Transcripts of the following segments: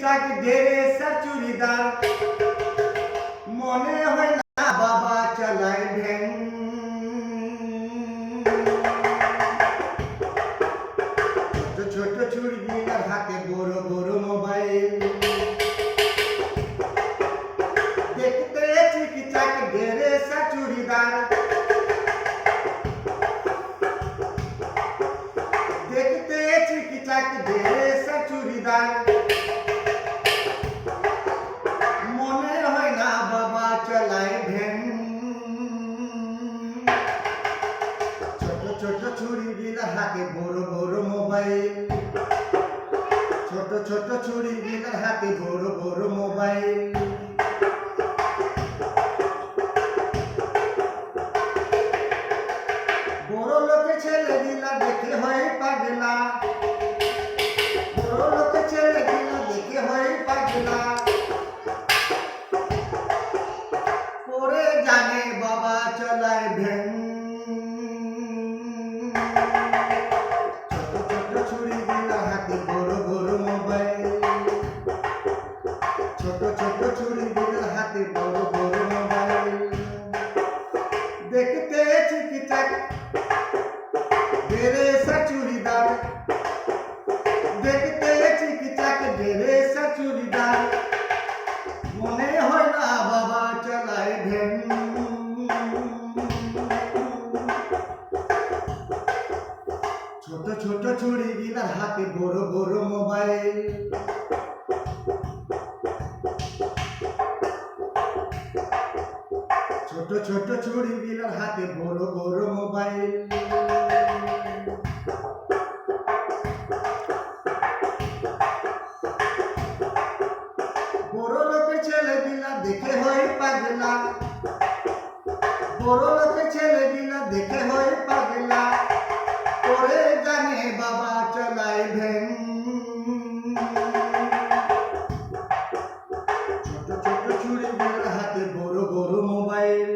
চিকচাক ড্রেসা চুড়িদার মনে হয় না বাবা চালায় ভ্যান। ছোট ছোট চুড়িদার হাতে বড় বড় মোবাইল, দেখতে চিকচাক ড্রেসা চুড়িদার, দেখতে চিকচাক ড্রেসা চুড়িদার মনে হয় না বাবা চালায় ভ্যান। ছোট ছোট চুড়িদার হাতে বড় বড় মোবাইল, ছোট ছোট চুড়িদার হাতে বড় বড় মোবাইল, বড় লোকের ছেলেগুলা দেখে হয় পাগলা, বড় লোকের ছেলেগুলা দেখে হয় পাগলা, পরে জানে বাবা চালায় ভ্যান। ছোট ছোট চুড়িগুলা হাতে বড় বড় মোবাইল, ছোট ছোট চুড়িগুলা হাতে বড় বড় মোবাইল, দেখতে চিকচাক ড্রেসা চুড়িদার, দেখতে চিকচাক ড্রেসা চুড়িদার মনে হয় না বাবা চালায় ভ্যান। ছোট ছোট চুড়িদার হাতে বড় বড় মোবাইল, ছোট ছোট চুড়িদার হাতে বড় বড় মোবাইল, বড় লোকের ছেলেগুলা দেখে হয় পাগলা, বড় লোকের ছেলেগুলা দেখে হয় পাগলা, পরে জানে বাবা চালায় ভ্যান। ছোট ছোট চুড়িদার হাতে বড় বড় মোবাইল,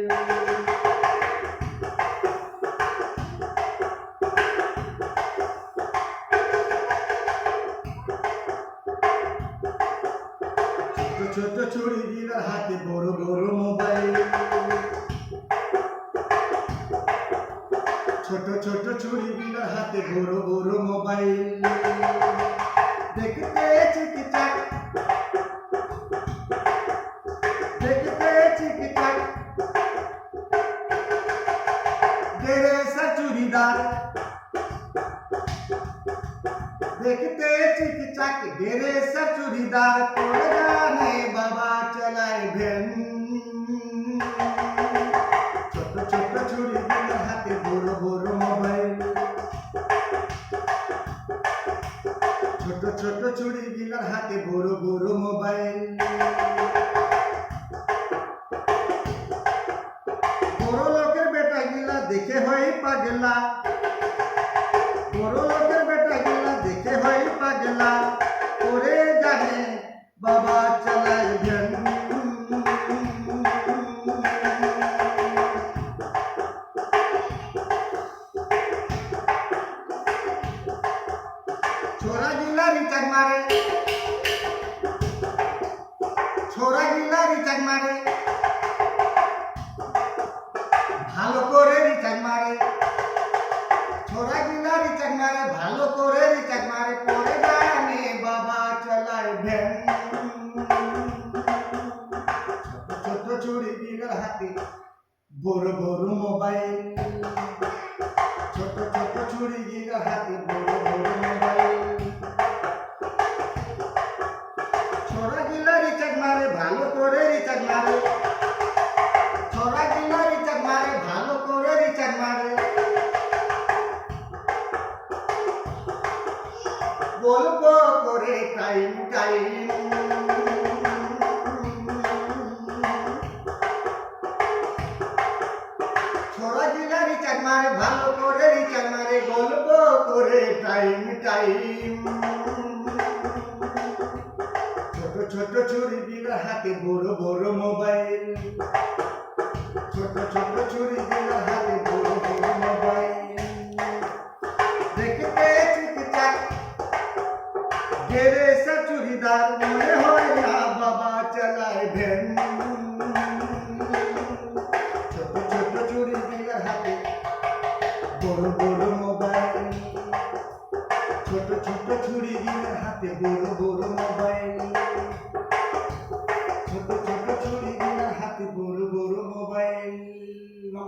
ছোট ছোট চুড়িদার হাতে বড় বড় মোবাইল, ছোট ছোট চুড়িদার হাতে বড় বড় মোবাইল, দেখতে চিকচাক, দেখতে চিকচাক ড্রেসা চুড়িদার, দেখতে চিকচাক ড্রেসা চুড়িদার পরে জানে বাবা চালায় ভ্যান। ছোট ছোট চুড়িদার হাতে বড় বড় মোবাইল, ছোট ছোট চুড়িদার হাতে বড় বড় মোবাইল, বড় লোকের বেটাগুলা দেখে হয় পাগলা, বড় লোকের বেটাগুলা দেখে হয় পাগলা, পরে জানে বাবা চালায় ভ্যান। ছোরা গিলা রিচার্জ মারে, ছোরা গিলা রিচার্জ মারে, ভালো করে রিচার্জ মারে, ছোরা গিলা রিচার্জ মারে, ভালো করে রিচার্জ মারে, পরে জানে বাবা চালায় ভ্যান। ছোট ছোট চুড়িদার হাতে বড় বড় মোবাইল, ছোট ছোট চুড়িদার হাতে বড় বড় মোবাইল, ছোরা গিলা রিচার্জ মারে, ভালো করে রিচার্জ মারে, ছোরা গিলা রিচার্জ মারে, ভালো করে রিচার্জ মারে, গল্প করে টাইম টাইম, ছোরা গিলা রিচার্জ মারে, ভালো করে রিচার্জ মারে, গল্প করে টাইম টাইম। ছোট ছোট চুড়িদার হাতে বড় বড় মোবাইল, ছোট ছোট চুড়িদার হাতে বড় বড় মোবাইল, দেখতে চিকচাক ড্রেসা চুড়িদার মনে ভ্যান। ছোট ছোট চুরি দিলার হাতে বড় বড় মোবাইল। ছোট ছোট ছুরি দিলার হাতে বড় বড় মোবাইল।